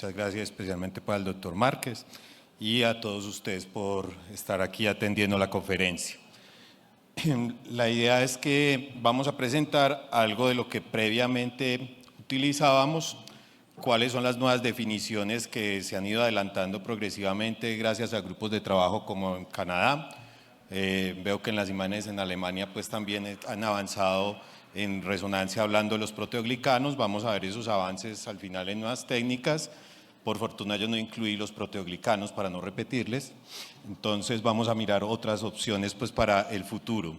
Muchas gracias especialmente para el doctor Márquez y a todos ustedes por estar aquí atendiendo la conferencia. La idea es que vamos a presentar algo de lo que previamente utilizábamos, cuáles son las nuevas definiciones que se han ido adelantando progresivamente gracias a grupos de trabajo como en Canadá. Veo que en las imágenes en Alemania pues también han avanzado en resonancia hablando de los proteoglicanos. Vamos a ver esos avances al final en nuevas técnicas. Por fortuna yo no incluí los proteoglicanos para no repetirles. Entonces vamos a mirar otras opciones pues para el futuro.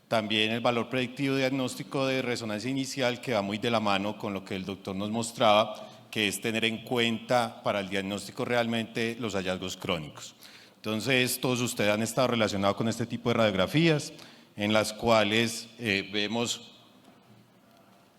También el valor predictivo diagnóstico de resonancia inicial, que va muy de la mano con lo que el doctor nos mostraba, que es tener en cuenta para el diagnóstico realmente los hallazgos crónicos. Entonces todos ustedes han estado relacionados con este tipo de radiografías en las cuales vemos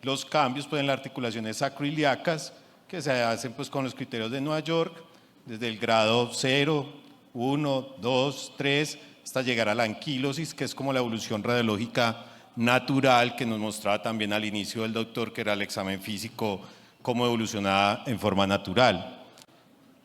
los cambios pues, en las articulaciones sacroiliacas que se hacen pues, con los criterios de Nueva York, desde el grado 0, 1, 2, 3, hasta llegar a la anquilosis, que es como la evolución radiológica natural que nos mostraba también al inicio del doctor, que era el examen físico, cómo evolucionaba en forma natural.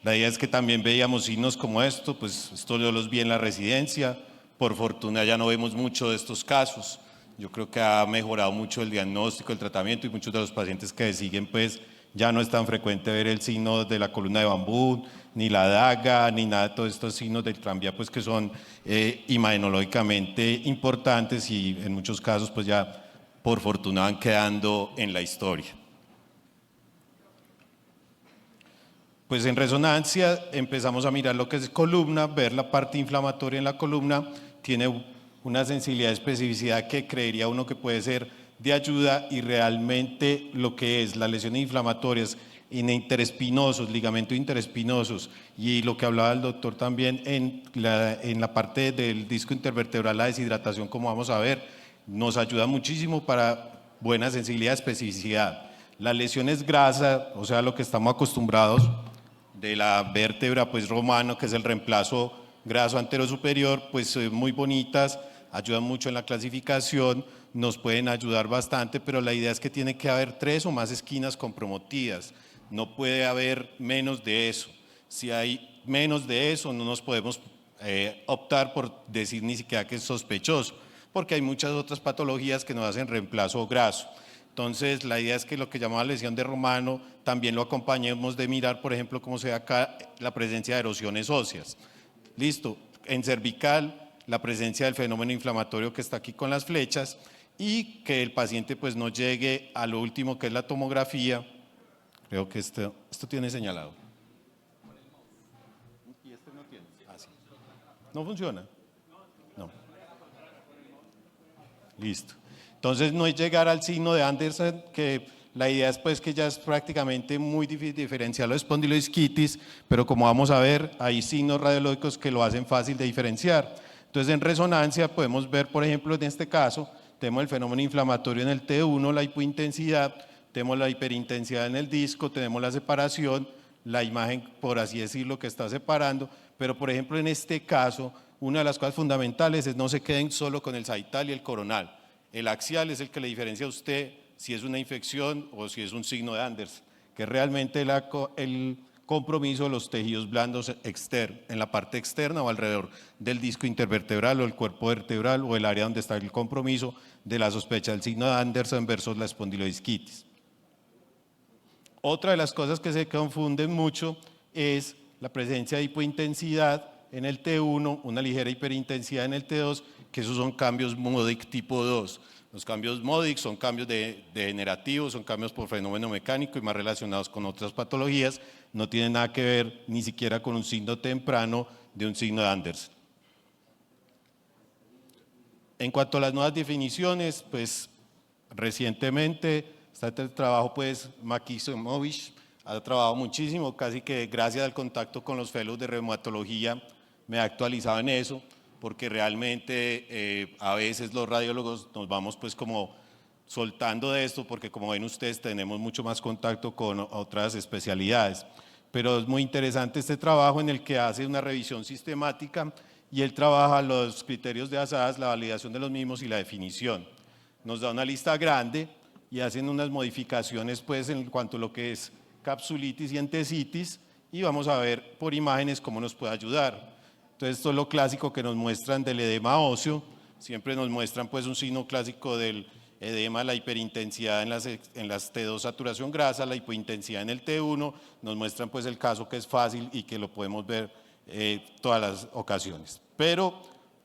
La idea es que también veíamos signos como esto, pues esto yo los vi en la residencia, por fortuna ya no vemos mucho de estos casos. Yo creo que ha mejorado mucho el diagnóstico, el tratamiento y muchos de los pacientes que siguen pues ya no es tan frecuente ver el signo de la columna de bambú, ni la daga, ni nada de todos estos signos del tranvía pues que son imagenológicamente importantes y en muchos casos pues ya por fortuna van quedando en la historia. Pues en resonancia empezamos a mirar lo que es columna, ver la parte inflamatoria en la columna, tiene una sensibilidad de especificidad que creería uno que puede ser de ayuda y realmente lo que es las lesiones inflamatorias en interespinosos, ligamentos interespinosos y lo que hablaba el doctor también en la parte del disco intervertebral, la deshidratación como vamos a ver, nos ayuda muchísimo para buena sensibilidad de especificidad. Las lesiones grasas, o sea lo que estamos acostumbrados de la vértebra pues romano, que es el reemplazo graso anterosuperior, pues muy bonitas, ayudan mucho en la clasificación, nos pueden ayudar bastante, pero la idea es que tiene que haber 3 o más esquinas comprometidas, no puede haber menos de eso. Si hay menos de eso, no nos podemos optar por decir ni siquiera que es sospechoso, porque hay muchas otras patologías que nos hacen reemplazo graso. Entonces, la idea es que lo que llamamos lesión de Romano también lo acompañemos de mirar, por ejemplo, cómo se ve acá la presencia de erosiones óseas. Listo, en cervical, la presencia del fenómeno inflamatorio que está aquí con las flechas y que el paciente pues no llegue a lo último que es la tomografía. Creo que esto tiene señalado. ¿Y este no tiene? Ah, sí. ¿No funciona? No. Listo. Entonces no es llegar al signo de Anderson, que la idea es pues que ya es prácticamente muy difícil diferenciar la espondilodisquitis, pero como vamos a ver, hay signos radiológicos que lo hacen fácil de diferenciar. Entonces en resonancia podemos ver, por ejemplo, en este caso, tenemos el fenómeno inflamatorio en el T1, la hipointensidad, tenemos la hiperintensidad en el disco, tenemos la separación, la imagen, por así decirlo, que está separando, pero por ejemplo en este caso, una de las cosas fundamentales es no se queden solo con el sagital y el coronal. El axial es el que le diferencia a usted si es una infección o si es un signo de Anderson, que es realmente el compromiso de los tejidos blandos en la parte externa o alrededor del disco intervertebral o el cuerpo vertebral o el área donde está el compromiso de la sospecha del signo de Anderson versus la espondilodisquitis. Otra de las cosas que se confunden mucho es la presencia de hipointensidad en el T1, una ligera hiperintensidad en el T2, que esos son cambios Modic tipo 2. Los cambios Modic son cambios degenerativos, son cambios por fenómeno mecánico y más relacionados con otras patologías, no tienen nada que ver ni siquiera con un signo temprano de un signo de Anderson. En cuanto a las nuevas definiciones, pues recientemente está el trabajo pues Makisimovic ha trabajado muchísimo, casi que gracias al contacto con los fellows de reumatología me he actualizado en eso, porque realmente a veces los radiólogos nos vamos pues como soltando de esto, porque como ven ustedes tenemos mucho más contacto con otras especialidades. Pero es muy interesante este trabajo en el que hace una revisión sistemática y él trabaja los criterios de ASAS, la validación de los mismos y la definición. Nos da una lista grande y hacen unas modificaciones pues en cuanto a lo que es capsulitis y entesitis, y vamos a ver por imágenes cómo nos puede ayudar. Entonces, esto es lo clásico que nos muestran del edema óseo. Siempre nos muestran pues un signo clásico del edema, la hiperintensidad en las T2 saturación grasa, la hipointensidad en el T1. Nos muestran pues el caso que es fácil y que lo podemos ver todas las ocasiones. Pero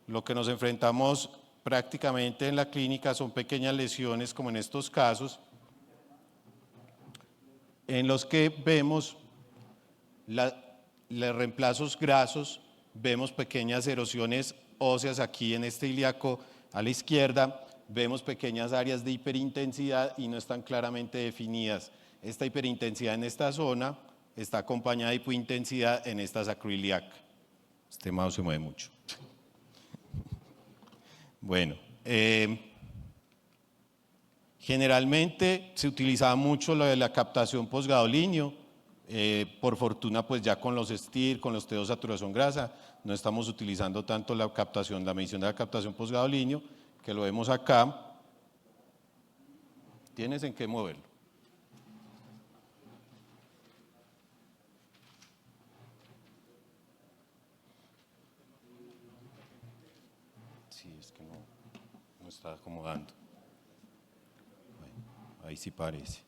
lo que nos enfrentamos prácticamente en la clínica son pequeñas lesiones, como en estos casos, en los que vemos los reemplazos grasos, vemos pequeñas erosiones óseas aquí en este ilíaco a la izquierda, vemos pequeñas áreas de hiperintensidad y no están claramente definidas. Esta hiperintensidad en esta zona está acompañada de hipointensidad en esta sacroiliaca. Este mouse se mueve mucho. Bueno, generalmente se utilizaba mucho lo de la captación posgadolinio. Por fortuna, pues ya con los STIR, con los T2 saturación grasa, no estamos utilizando tanto la captación, la medición de la captación posgadolinio, que lo vemos acá. Tienes en qué moverlo. Sí, es que no está acomodando. Bueno, ahí sí parece.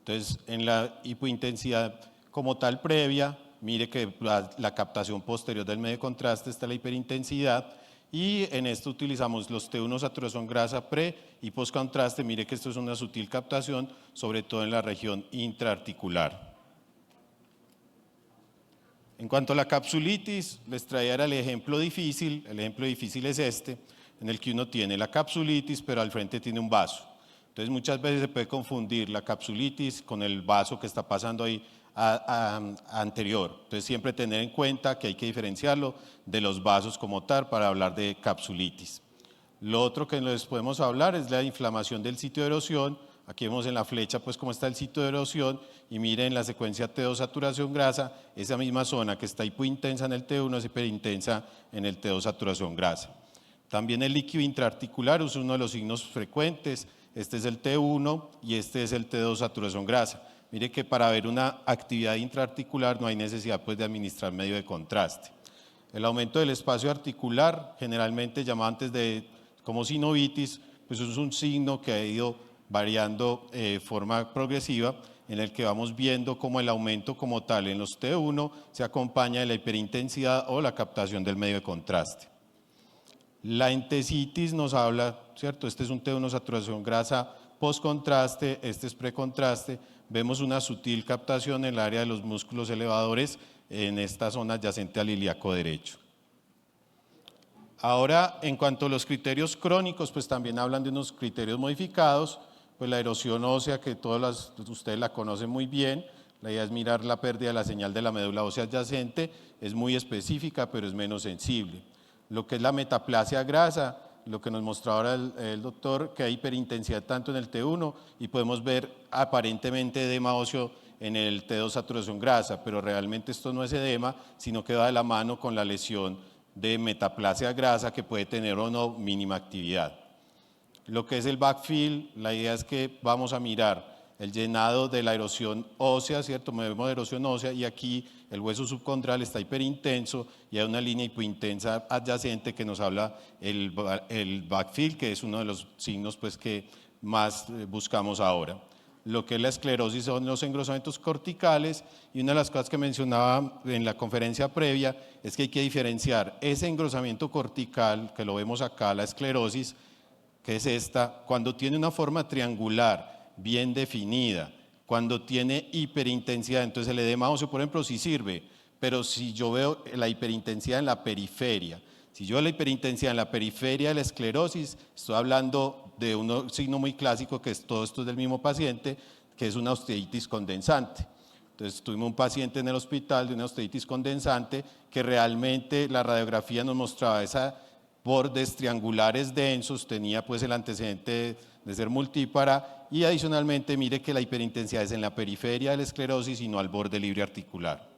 Entonces, en la hipointensidad como tal previa, mire que la captación posterior del medio de contraste está la hiperintensidad, y en esto utilizamos los T1 saturación grasa pre y postcontraste. Mire que esto es una sutil captación, sobre todo en la región intraarticular. En cuanto a la capsulitis, les traía el ejemplo difícil. El ejemplo difícil es este, en el que uno tiene la capsulitis, pero al frente tiene un vaso. Entonces muchas veces se puede confundir la capsulitis con el vaso que está pasando ahí anterior. Entonces siempre tener en cuenta que hay que diferenciarlo de los vasos como tal para hablar de capsulitis. Lo otro que les podemos hablar es la inflamación del sitio de erosión. Aquí vemos en la flecha pues cómo está el sitio de erosión, y miren la secuencia T2 saturación grasa, esa misma zona que está hipointensa en el T1 es hiperintensa en el T2 saturación grasa. También el líquido intraarticular es uno de los signos frecuentes. Este es el T1 y este es el T2 saturación grasa. Mire que para ver una actividad intraarticular no hay necesidad pues de administrar medio de contraste. El aumento del espacio articular, generalmente llamado antes de como sinovitis, pues es un signo que ha ido variando de forma progresiva, en el que vamos viendo cómo el aumento como tal en los T1 se acompaña de la hiperintensidad o la captación del medio de contraste. La entesitis nos habla, ¿cierto? Este es un T1 saturación grasa postcontraste, este es precontraste. Vemos una sutil captación en el área de los músculos elevadores en esta zona adyacente al ilíaco derecho. Ahora, en cuanto a los criterios crónicos, pues también hablan de unos criterios modificados. Pues la erosión ósea, que ustedes la conocen muy bien, la idea es mirar la pérdida de la señal de la médula ósea adyacente, es muy específica pero es menos sensible. Lo que es la metaplasia grasa, lo que nos mostró ahora el doctor, que hay hiperintensidad tanto en el T1 y podemos ver aparentemente edema óseo en el T2 saturación grasa, pero realmente esto no es edema, sino que va de la mano con la lesión de metaplasia grasa, que puede tener o no mínima actividad. Lo que es el backfill, la idea es que vamos a mirar el llenado de la erosión ósea, ¿cierto? Movemos erosión ósea y aquí el hueso subcondral está hiperintenso y hay una línea hipointensa adyacente que nos habla el backfill, que es uno de los signos pues, que más buscamos ahora. Lo que es la esclerosis son los engrosamientos corticales, y una de las cosas que mencionaba en la conferencia previa es que hay que diferenciar ese engrosamiento cortical, que lo vemos acá, la esclerosis, que es esta, cuando tiene una forma triangular, bien definida, cuando tiene hiperintensidad. Entonces el edema óseo, por ejemplo, sí sirve, pero si yo veo la hiperintensidad en la periferia, si yo veo la hiperintensidad en la periferia de la esclerosis, estoy hablando de un signo muy clásico, que es todo esto es del mismo paciente, que es una osteitis condensante. Entonces tuvimos un paciente en el hospital de una osteitis condensante que realmente la radiografía nos mostraba esa bordes triangulares densos, tenía pues el antecedente de ser multípara, y adicionalmente mire que la hiperintensidad es en la periferia de la esclerosis y no al borde libre articular.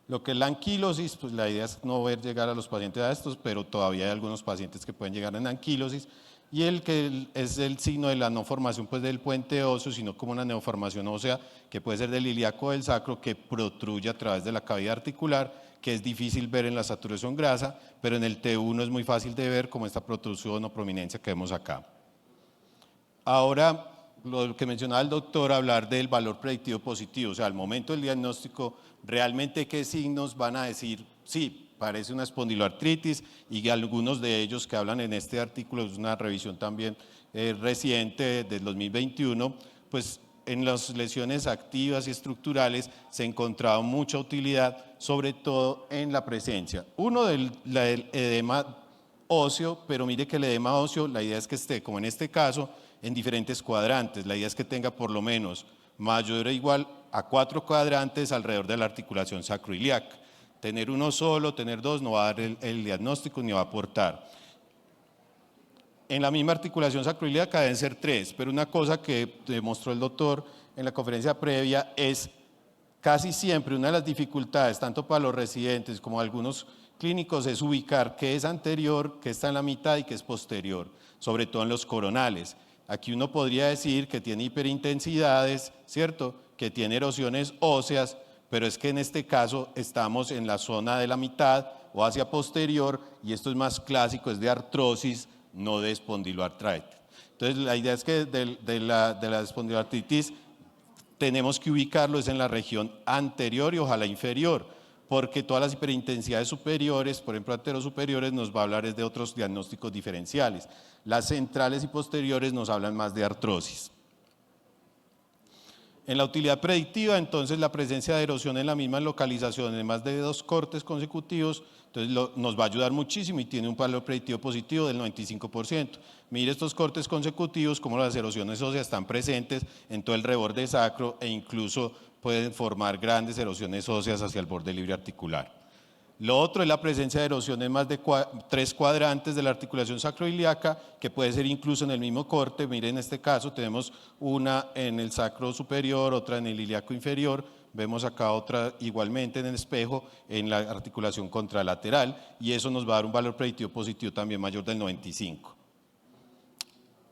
Lo que es la anquilosis, pues la idea es no ver llegar a los pacientes a estos, pero todavía hay algunos pacientes que pueden llegar en anquilosis, y el que es el signo de la no formación pues, del puente óseo, sino como una neoformación ósea que puede ser del ilíaco o del sacro, que protruye a través de la cavidad articular, que es difícil ver en la saturación grasa, pero en el T1 es muy fácil de ver como esta protrusión o prominencia que vemos acá. Ahora, lo que mencionaba el doctor, hablar del valor predictivo positivo, o sea, al momento del diagnóstico, realmente qué signos van a decir, sí, parece una espondiloartritis, y algunos de ellos que hablan en este artículo, es una revisión también reciente del 2021, pues en las lesiones activas y estructurales se ha encontrado mucha utilidad, sobre todo en la presencia. Uno del edema óseo, pero mire que el edema óseo, la idea es que esté, como en este caso, en diferentes cuadrantes. La idea es que tenga por lo menos mayor o igual a 4 cuadrantes alrededor de la articulación sacroiliaca. Tener uno solo, tener dos, no va a dar el diagnóstico ni va a aportar. En la misma articulación sacroiliaca deben ser 3, pero una cosa que demostró el doctor en la conferencia previa es casi siempre una de las dificultades, tanto para los residentes como algunos clínicos, es ubicar qué es anterior, qué está en la mitad y qué es posterior, sobre todo en los coronales. Aquí uno podría decir que tiene hiperintensidades, ¿cierto? Que tiene erosiones óseas, pero es que en este caso estamos en la zona de la mitad o hacia posterior, y esto es más clásico, es de artrosis, no de espondiloartritis. Entonces la idea es que de la espondiloartritis tenemos que ubicarlo es en la región anterior y ojalá inferior, porque todas las hiperintensidades superiores, por ejemplo anterosuperiores, nos va a hablar es de otros diagnósticos diferenciales. Las centrales y posteriores nos hablan más de artrosis. En la utilidad predictiva, entonces, la presencia de erosión en la misma localización, en más de 2 cortes consecutivos, entonces nos va a ayudar muchísimo y tiene un valor predictivo positivo del 95%. Mire estos cortes consecutivos, como las erosiones óseas están presentes en todo el reborde sacro e incluso pueden formar grandes erosiones óseas hacia el borde libre articular. Lo otro es la presencia de erosión en más de 3 cuadrantes de la articulación sacroiliaca, que puede ser incluso en el mismo corte. Miren, en este caso tenemos una en el sacro superior, otra en el ilíaco inferior, vemos acá otra igualmente en el espejo, en la articulación contralateral, y eso nos va a dar un valor predictivo positivo también mayor del 95.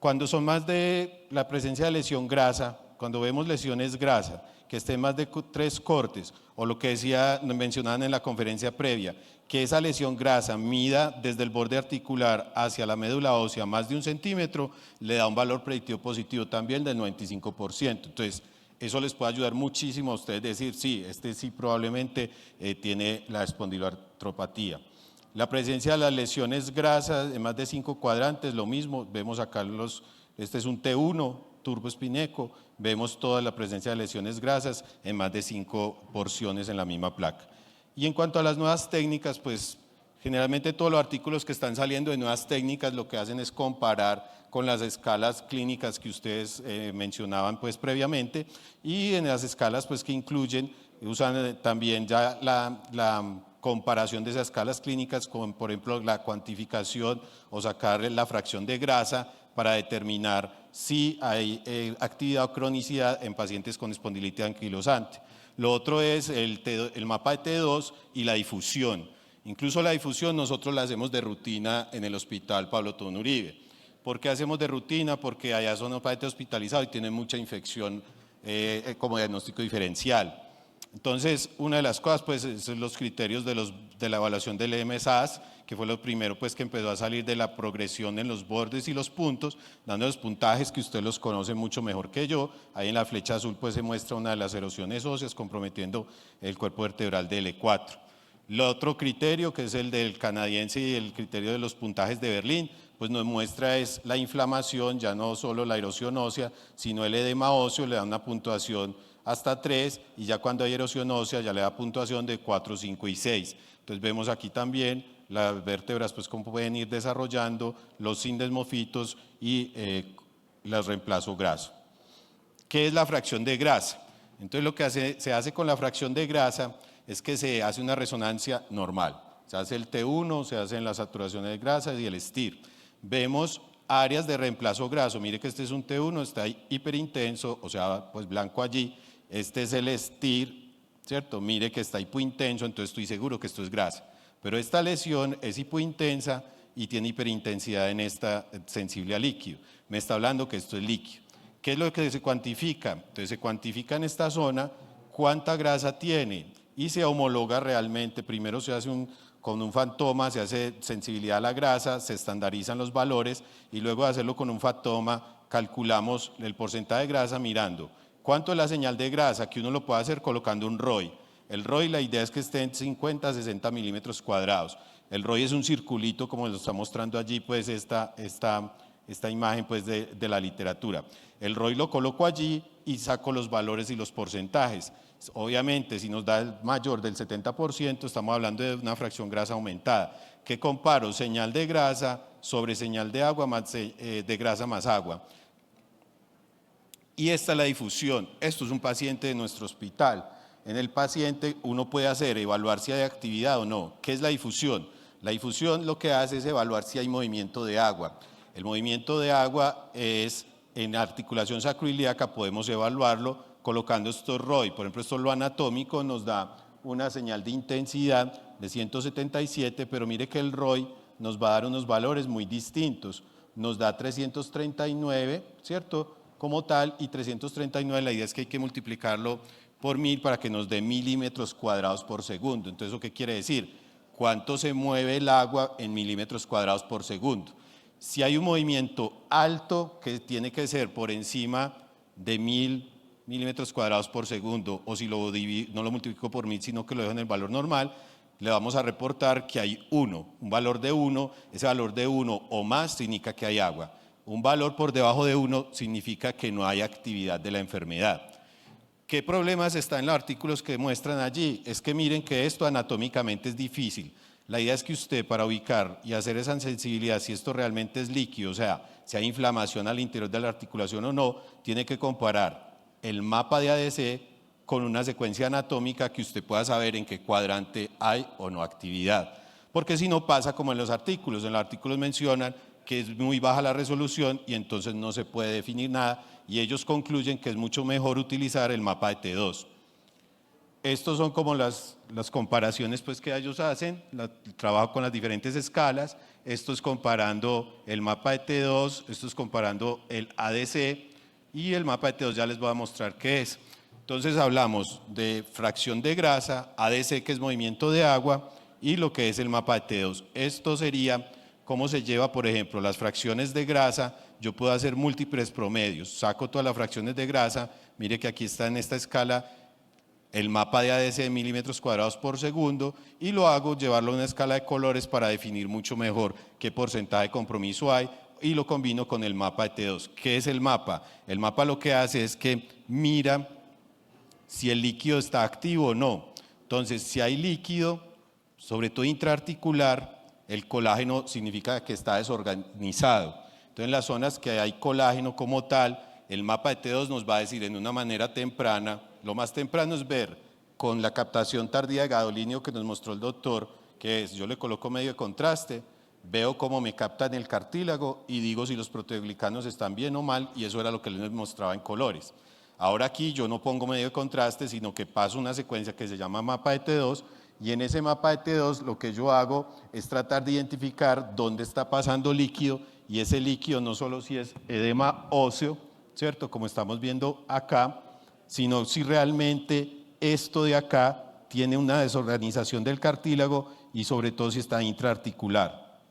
Cuando son más de la presencia de lesión grasa, cuando vemos lesiones grasa, que estén más de 3 cortes, o lo que mencionaban en la conferencia previa, que esa lesión grasa mida desde el borde articular hacia la médula ósea más de 1 centímetro, le da un valor predictivo positivo también del 95%. Entonces, eso les puede ayudar muchísimo a ustedes decir, sí, este sí probablemente tiene la espondiloartropatía. La presencia de las lesiones grasas en más de 5 cuadrantes, lo mismo, vemos acá este es un T1, turboespineco, vemos toda la presencia de lesiones grasas en más de 5 porciones en la misma placa. Y en cuanto a las nuevas técnicas, pues generalmente todos los artículos que están saliendo de nuevas técnicas lo que hacen es comparar con las escalas clínicas que ustedes mencionaban pues previamente, y en las escalas pues que incluyen, usan también ya la comparación de esas escalas clínicas con, por ejemplo, la cuantificación o sacar la fracción de grasa para determinar si hay actividad o cronicidad en pacientes con espondilitis anquilosante. Lo otro es el mapa de T2 y la difusión. Incluso la difusión nosotros la hacemos de rutina en el Hospital Pablo Tobón Uribe. ¿Por qué hacemos de rutina? Porque allá son pacientes hospitalizados y tienen mucha infección como diagnóstico diferencial. Entonces, una de las cosas pues son los criterios de la evaluación del MSAS, que fue lo primero pues que empezó a salir de la progresión en los bordes y los puntos, dando los puntajes que usted los conoce mucho mejor que yo. Ahí en la flecha azul pues se muestra una de las erosiones óseas comprometiendo el cuerpo vertebral del E4. El otro criterio, que es el del canadiense y el criterio de los puntajes de Berlín, pues nos muestra es la inflamación, ya no solo la erosión ósea, sino el edema óseo, le da una puntuación hasta 3, y ya cuando hay erosión ósea ya le da puntuación de 4, 5 y 6. Entonces vemos aquí también las vértebras, pues cómo pueden ir desarrollando los sindesmofitos y los reemplazo graso. ¿Qué es la fracción de grasa? Entonces lo que se hace con la fracción de grasa es que se hace una resonancia normal. Se hace el T1, se hacen las saturaciones de grasa y el STIR. Vemos áreas de reemplazo graso. Mire que este es un T1, está hiperintenso, o sea, pues blanco allí. Este es el STIR, ¿cierto? Mire que está hipointenso, entonces estoy seguro que esto es grasa. Pero esta lesión es hipointensa y tiene hiperintensidad en esta sensible a líquido. Me está hablando que esto es líquido. ¿Qué es lo que se cuantifica? Entonces se cuantifica en esta zona cuánta grasa tiene y se homologa realmente. Primero se hace con un fantoma, se hace sensibilidad a la grasa, se estandarizan los valores y luego de hacerlo con un fantoma calculamos el porcentaje de grasa mirando cuánto es la señal de grasa, que uno lo puede hacer colocando un ROI. El ROI, la idea es que esté en 50 a 60 milímetros cuadrados. El ROI es un circulito, como lo está mostrando allí, pues esta imagen pues, de la literatura. El ROI lo coloco allí y saco los valores y los porcentajes. Obviamente, si nos da el mayor del 70%, estamos hablando de una fracción grasa aumentada. ¿Qué comparo? Señal de grasa sobre señal de agua más de grasa más agua. Y esta es la difusión. Esto es un paciente de nuestro hospital. En el paciente uno puede evaluar si hay actividad o no. ¿Qué es la difusión? La difusión lo que hace es evaluar si hay movimiento de agua. El movimiento de agua es, en articulación sacroiliaca podemos evaluarlo colocando estos ROI. Por ejemplo, esto lo anatómico nos da una señal de intensidad de 177, pero mire que el ROI nos va a dar unos valores muy distintos. Nos da 339, ¿cierto?, como tal, y 339, la idea es que hay que multiplicarlo por 1000 para que nos dé milímetros cuadrados por segundo. Entonces, ¿eso qué quiere decir? ¿Cuánto se mueve el agua en milímetros cuadrados por segundo? Si hay un movimiento alto que tiene que ser por encima de 1000 milímetros cuadrados por segundo, o si no lo multiplico por 1000, sino que lo dejo en el valor normal, le vamos a reportar que hay un valor de 1, ese valor de 1 o más significa que hay agua. Un valor por debajo de 1 significa que no hay actividad de la enfermedad. ¿Qué problemas están en los artículos que muestran allí? Es que miren que esto anatómicamente es difícil. La idea es que usted, para ubicar y hacer esa sensibilidad, si esto realmente es líquido, o sea, si hay inflamación al interior de la articulación o no, tiene que comparar el mapa de ADC con una secuencia anatómica que usted pueda saber en qué cuadrante hay o no actividad. Porque si no pasa como en los artículos mencionan que es muy baja la resolución y entonces no se puede definir nada y ellos concluyen que es mucho mejor utilizar el mapa de T2. Estos son como las comparaciones pues, que ellos hacen, el trabajo con las diferentes escalas. Esto es comparando el mapa de T2, esto es comparando el ADC y el mapa de T2 ya les voy a mostrar qué es. Entonces hablamos de fracción de grasa, ADC que es movimiento de agua y lo que es el mapa de T2. Esto sería cómo se lleva, por ejemplo, las fracciones de grasa. Yo puedo hacer múltiples promedios, saco todas las fracciones de grasa, mire que aquí está en esta escala el mapa de ADC de milímetros cuadrados por segundo y lo hago llevarlo a una escala de colores para definir mucho mejor qué porcentaje de compromiso hay y lo combino con el mapa de T2. ¿Qué es el mapa? El mapa lo que hace es que mira si el líquido está activo o no. Entonces, si hay líquido, sobre todo intraarticular, el colágeno significa que está desorganizado. Entonces, en las zonas que hay colágeno como tal, el mapa de T2 nos va a decir en una manera temprana, lo más temprano es ver con la captación tardía de gadolíneo que nos mostró el doctor, que es, yo le coloco medio de contraste, veo cómo me captan el cartílago y digo si los proteoglicanos están bien o mal, y eso era lo que les mostraba en colores. Ahora aquí yo no pongo medio de contraste, sino que paso una secuencia que se llama mapa de T2, y en ese mapa de T2 lo que yo hago es tratar de identificar dónde está pasando líquido, y ese líquido no solo si es edema óseo, ¿cierto? Como estamos viendo acá, sino si realmente esto de acá tiene una desorganización del cartílago y sobre todo si está intraarticular.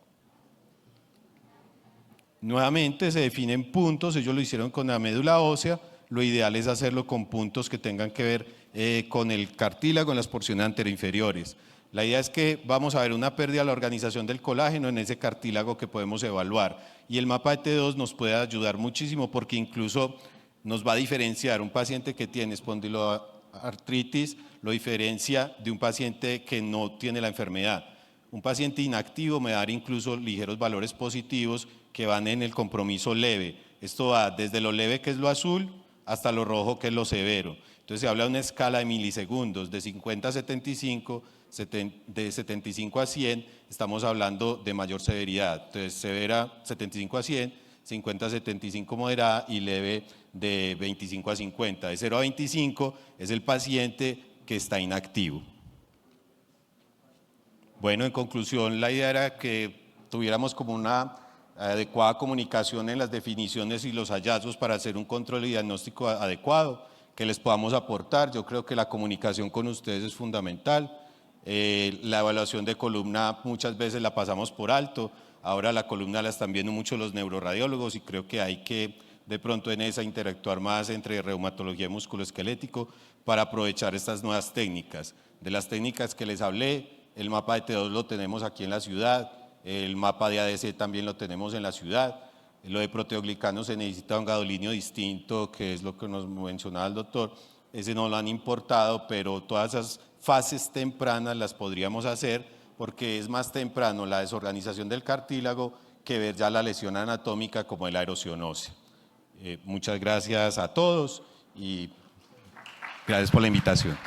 Nuevamente se definen puntos, ellos lo hicieron con la médula ósea, lo ideal es hacerlo con puntos que tengan que ver con el cartílago en las porciones anteroinferiores. La idea es que vamos a ver una pérdida de la organización del colágeno en ese cartílago que podemos evaluar y el mapa de T2 nos puede ayudar muchísimo porque incluso nos va a diferenciar un paciente que tiene espondiloartritis, lo diferencia de un paciente que no tiene la enfermedad. Un paciente inactivo me va a dar incluso ligeros valores positivos que van en el compromiso leve. Esto va desde lo leve, que es lo azul, hasta lo rojo, que es lo severo. Entonces se habla de una escala de milisegundos, de 50 a 75, de 75 a 100, estamos hablando de mayor severidad. Entonces severa 75 a 100, 50 a 75 moderada y leve de 25 a 50. De 0 a 25 es el paciente que está inactivo. Bueno, en conclusión, la idea era que tuviéramos como una adecuada comunicación en las definiciones y los hallazgos para hacer un control y diagnóstico adecuado que les podamos aportar. Yo creo que la comunicación con ustedes es fundamental. La evaluación de columna muchas veces la pasamos por alto. Ahora la columna la están viendo mucho los neuroradiólogos y creo que hay que de pronto en esa interactuar más entre reumatología y musculoesquelético para aprovechar estas nuevas técnicas. De las técnicas que les hablé, el mapa de T2 lo tenemos aquí en la ciudad, el mapa de ADC también lo tenemos en la ciudad. Lo de proteoglicanos se necesita un gadolinio distinto, que es lo que nos mencionaba el doctor. Ese no lo han importado, pero todas esas fases tempranas las podríamos hacer porque es más temprano la desorganización del cartílago que ver ya la lesión anatómica como la erosión ósea. Muchas gracias a todos y gracias por la invitación.